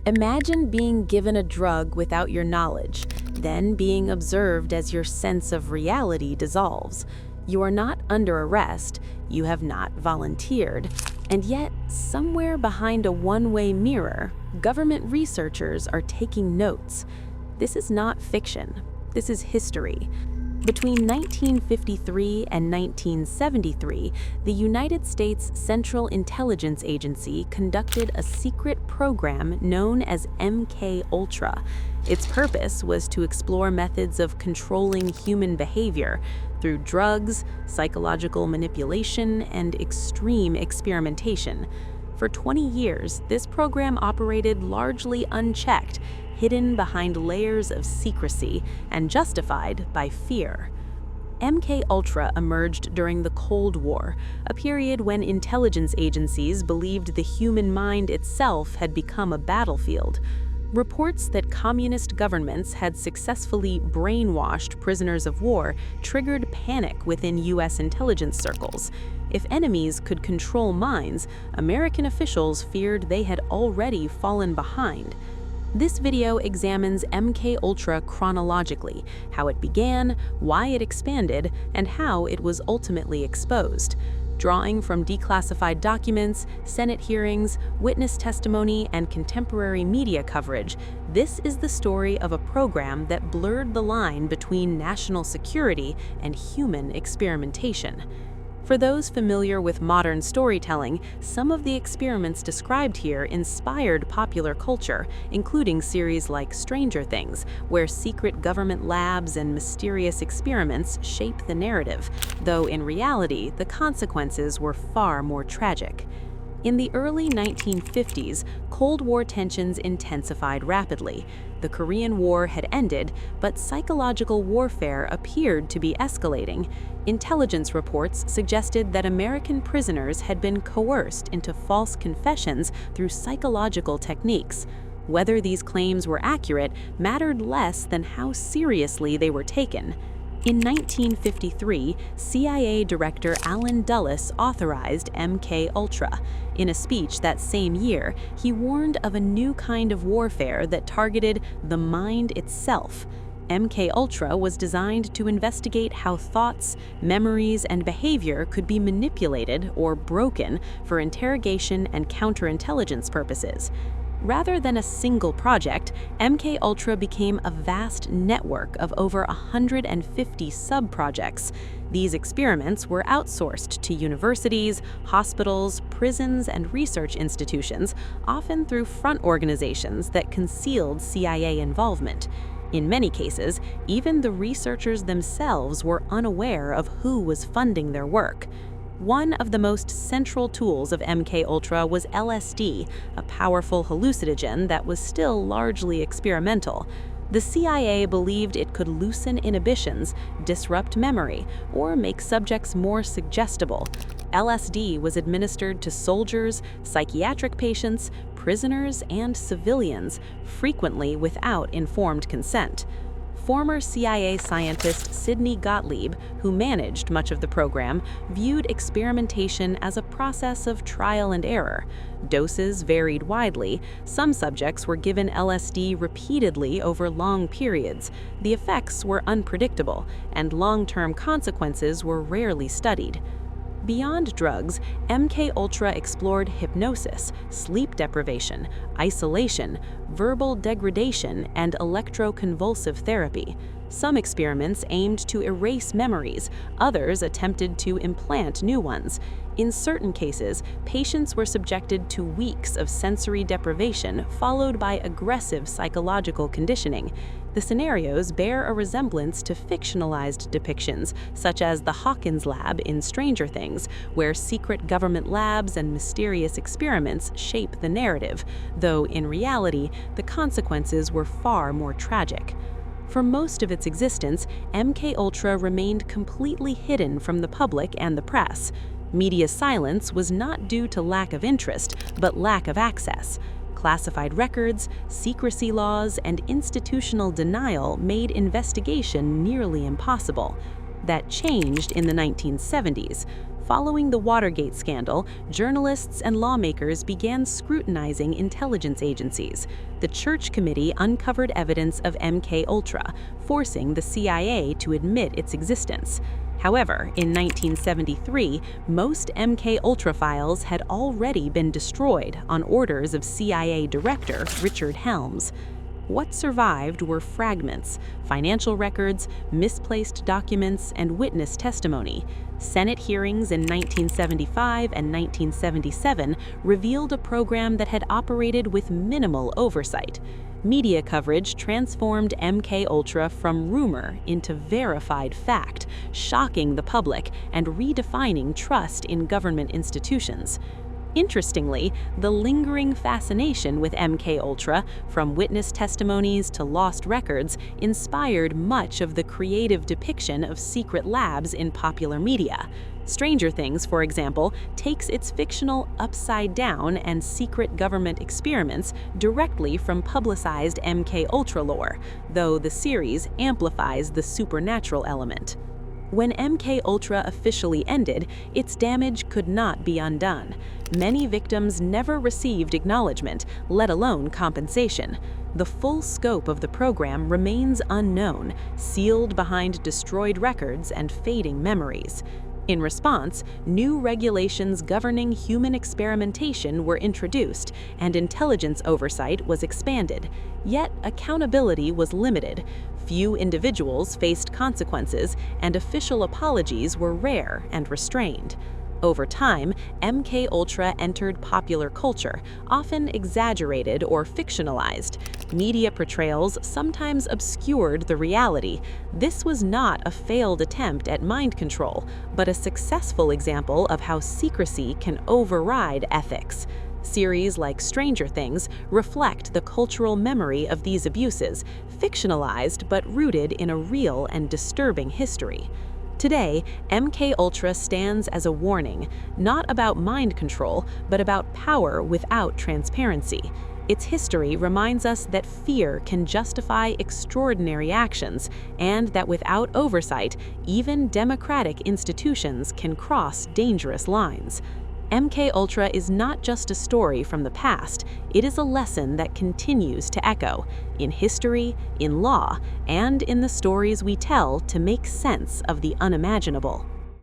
Imagine being given a drug without your knowledge, then being observed as your sense of reality dissolves. You are not under arrest, you have not volunteered, and yet, somewhere behind a one-way mirror, government researchers are taking notes. This is not fiction, this is history. Between 1953 and 1973, the United States Central Intelligence Agency conducted a secret program known as MKUltra. Its purpose was to explore methods of controlling human behavior through drugs, psychological manipulation, and extreme experimentation. For 20 years, this program operated largely unchecked, hidden behind layers of secrecy and justified by fear. MKUltra emerged during the Cold War, a period when intelligence agencies believed the human mind itself had become a battlefield. Reports that communist governments had successfully brainwashed prisoners of war triggered panic within U.S. intelligence circles. If enemies could control minds, American officials feared they had already fallen behind. This video examines MKUltra chronologically, how it began, why it expanded, and how it was ultimately exposed. Drawing from declassified documents, Senate hearings, witness testimony, and contemporary media coverage, this is the story of a program that blurred the line between national security and human experimentation. For those familiar with modern storytelling, some of the experiments described here inspired popular culture, including series like Stranger Things, where secret government labs and mysterious experiments shape the narrative, though in reality, the consequences were far more tragic. In the early 1950s, Cold War tensions intensified rapidly. The Korean War had ended, but psychological warfare appeared to be escalating. Intelligence reports suggested that American prisoners had been coerced into false confessions through psychological techniques. Whether these claims were accurate mattered less than how seriously they were taken. In 1953, CIA Director Allen Dulles authorized MKUltra. In a speech that same year, he warned of a new kind of warfare that targeted the mind itself. MKUltra was designed to investigate how thoughts, memories, and behavior could be manipulated or broken for interrogation and counterintelligence purposes. Rather than a single project, MKUltra became a vast network of over 150 sub-projects. These experiments were outsourced to universities, hospitals, prisons, and research institutions, often through front organizations that concealed CIA involvement. In many cases, even the researchers themselves were unaware of who was funding their work. One of the most central tools of MKUltra was LSD, a powerful hallucinogen that was still largely experimental. The CIA believed it could loosen inhibitions, disrupt memory, or make subjects more suggestible. LSD was administered to soldiers, psychiatric patients, prisoners, and civilians, frequently without informed consent. Former CIA scientist Sidney Gottlieb, who managed much of the program, viewed experimentation as a process of trial and error. Doses varied widely. Some subjects were given LSD repeatedly over long periods. The effects were unpredictable, and long-term consequences were rarely studied. Beyond drugs, MKUltra explored hypnosis, sleep deprivation, isolation, verbal degradation, and electroconvulsive therapy. Some experiments aimed to erase memories, others attempted to implant new ones. In certain cases, patients were subjected to weeks of sensory deprivation followed by aggressive psychological conditioning. The scenarios bear a resemblance to fictionalized depictions, such as the Hawkins lab in Stranger Things, where secret government labs and mysterious experiments shape the narrative, though in reality, the consequences were far more tragic. For most of its existence, MKUltra remained completely hidden from the public and the press. Media silence was not due to lack of interest, but lack of access. Classified records, secrecy laws, and institutional denial made investigation nearly impossible. That changed in the 1970s. Following the Watergate scandal, journalists and lawmakers began scrutinizing intelligence agencies. The Church Committee uncovered evidence of MKUltra, forcing the CIA to admit its existence. However, in 1973, most MKUltra files had already been destroyed on orders of CIA Director Richard Helms. What survived were fragments, financial records, misplaced documents, and witness testimony. Senate hearings in 1975 and 1977 revealed a program that had operated with minimal oversight. Media coverage transformed MKUltra from rumor into verified fact, shocking the public and redefining trust in government institutions. Interestingly, the lingering fascination with MKUltra, from witness testimonies to lost records, inspired much of the creative depiction of secret labs in popular media. Stranger Things, for example, takes its fictional upside-down and secret government experiments directly from publicized MKUltra lore, though the series amplifies the supernatural element. When MKUltra officially ended, its damage could not be undone. Many victims never received acknowledgement, let alone compensation. The full scope of the program remains unknown, sealed behind destroyed records and fading memories. In response, new regulations governing human experimentation were introduced, and intelligence oversight was expanded. Yet, accountability was limited. Few individuals faced consequences, and official apologies were rare and restrained. Over time, MKUltra entered popular culture, often exaggerated or fictionalized. Media portrayals sometimes obscured the reality. This was not a failed attempt at mind control, but a successful example of how secrecy can override ethics. Series like Stranger Things reflect the cultural memory of these abuses, fictionalized but rooted in a real and disturbing history. Today, MKUltra stands as a warning, not about mind control, but about power without transparency. Its history reminds us that fear can justify extraordinary actions, and that without oversight, even democratic institutions can cross dangerous lines. MKUltra is not just a story from the past, it is a lesson that continues to echo in history, in law, and in the stories we tell to make sense of the unimaginable.